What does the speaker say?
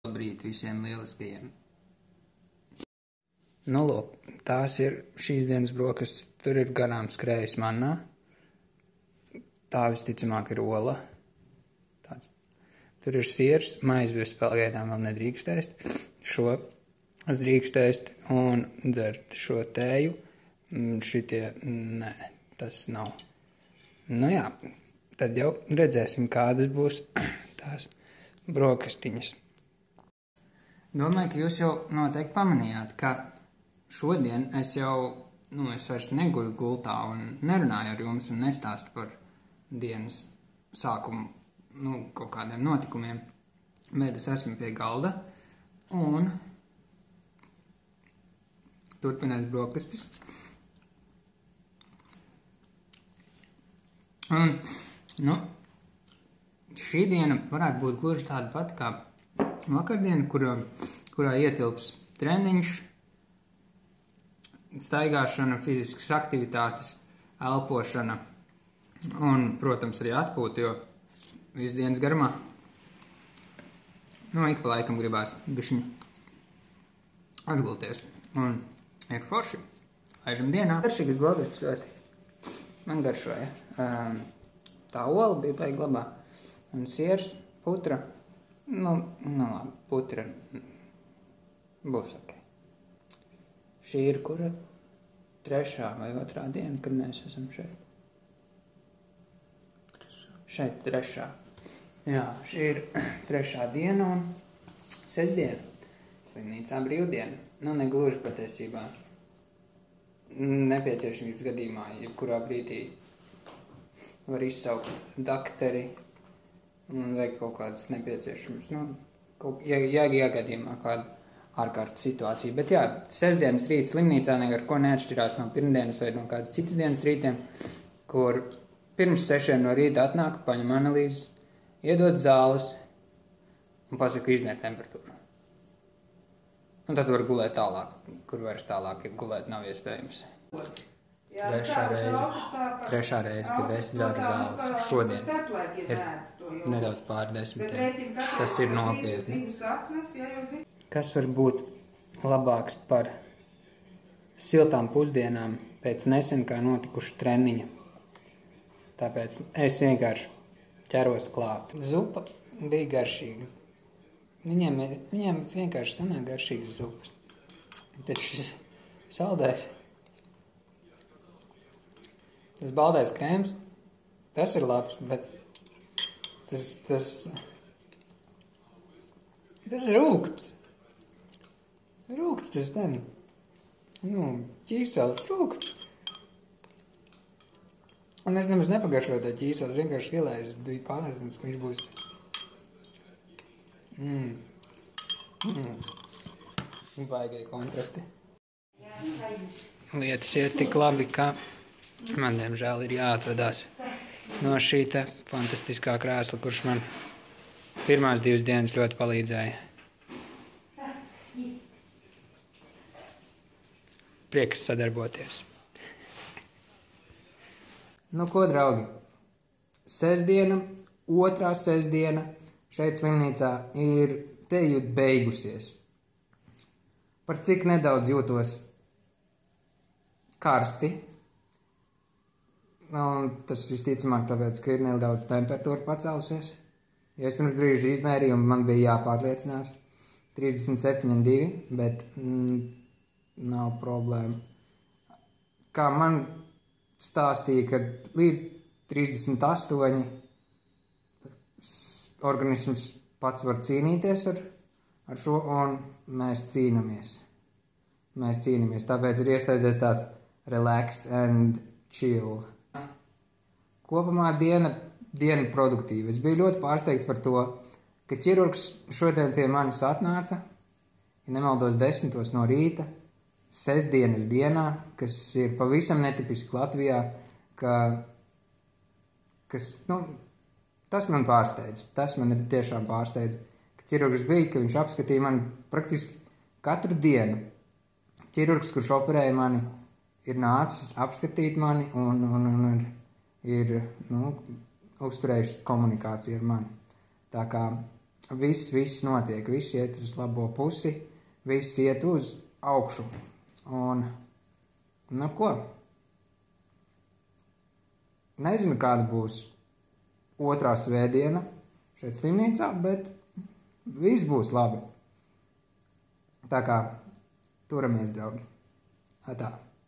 Labrīt visiem lieliskajiem. Nu, lūk, tās ir šīs dienas brokastis. Tur ir garām skrējis mannā. Tā visticamāk ir ola. Tāds. Tur ir siers, maizi bez pagaidām vēl nedrīkst ēst. Šo es drīkst ēst un dzert šo tēju. Šitie, nē, tas nav. Nu jā, tad jau redzēsim, kādas būs tās brokastiņas. Domāju, ka jūs jau noteikti pamanījāt, ka šodien es vairs neguļu gultā un nerunāju ar jums un nestāstu par dienas sākumu, kaut kādiem notikumiem, bet es esmu pie galda un turpinās brokastis. Un, šī diena varētu būt gluži tāda pati kā vakardiena, kurā ietilps treniņš, staigāšana, fiziskas aktivitātes, elpošana un, protams, arī atpūta, jo visu dienas garumā ik pa laikam gribās bišķiņu atgulties. Un ir forši. Laižam dienā. Garšīgas brokastis ļoti. Man garšoja. Tā ola bija baigi labā. Un siers, putra. Labi, putra būs ok. Šī ir kura 3. vai 2. diena, kad mēs esam šeit? Šeit 3. Jā, šī ir 3. diena un sestdiena. Slimnīcā brīvdiena. Negluži patiesībā. Nepieciešamības gadījumā, jebkurā brīdī var izsaukt dakteri un veikt kaut kādas nepieciešamas, gadījumā kāda ārkārtas situācija. Bet jā, sestdienas rīta slimnīcā nekar ko neatšķirās no pirmdienas vai no kādas citas dienas rītiem, kur pirms 6 no rīta atnāk, paņem analīzes, iedod zāles un pasaka izmēr temperatūru. Un tad var gulēt tālāk, kur vairs tālāk gulēt nav iespējams. Trešā reize, kad es dzeru zāles. Šodien ir nedaudz pār 10. Tas ir nopietni. Kas var būt labāks par siltām pusdienām pēc nesen kā notikuša treniņa? Tāpēc es vienkārši ķeros klāt. Zupa bija garšīga. Viņiem vienkārši sanāk garšīgas zupas. Taču šis saldais, tas baldais krēms, tas ir labs, bet tas ir rūgts. Rūgts tas ten. Ķīsels rūgts. Un es nemaz nepagaršoju to ķīsels, vienkārši ielēju, biju pārliecināts, ka viņš būs. Vaigai kontrasti. Lietas iet tik labi, ka man, diemžēl, ir jāatvadās no šī te fantastiskā krēsla, kurš man pirmās 2 dienas ļoti palīdzēja. Prieks sadarboties. Ko, draugi? Sestdiena, 2. sestdiena. Šeit slimnīcā ir tejūt beigusies. Par cik nedaudz jūtos karsti. Un tas visticamāk tāpēc, ka ir nedaudz temperatūra pacēlusies. Ja es pirms brīža izmērīju, un man bija jāpārliecinās 37,2, bet nav problēma. Kā man stāstīja, ka līdz 38 organisms pats var cīnīties ar šo, un mēs cīnamies. Tāpēc ir iesteidzies tāds relax and chill. Kopumā diena produktīva. Es biju ļoti pārsteigts par to, ka ķirurgs šodien pie manis atnāca, ja nemaldos 10 no rīta, sestdienas dienā, kas ir pavisam netipiski Latvijā, tas man pārsteidz. Tas man ir tiešām pārsteidz, ka ķirurgs bija, ka viņš apskatīja mani praktiski katru dienu. Ķirurgs, kurš operēja mani, ir nācis apskatīt mani un ir uzturējuši komunikāciju ar mani. Tā kā viss notiek, viss iet uz labo pusi, viss iet uz augšu. Un, nu ko? Nezinu, kāda būs otrā svētdiena šeit slimnīcā, bet viss būs labi. Tā kā turamies, draugi. Atā.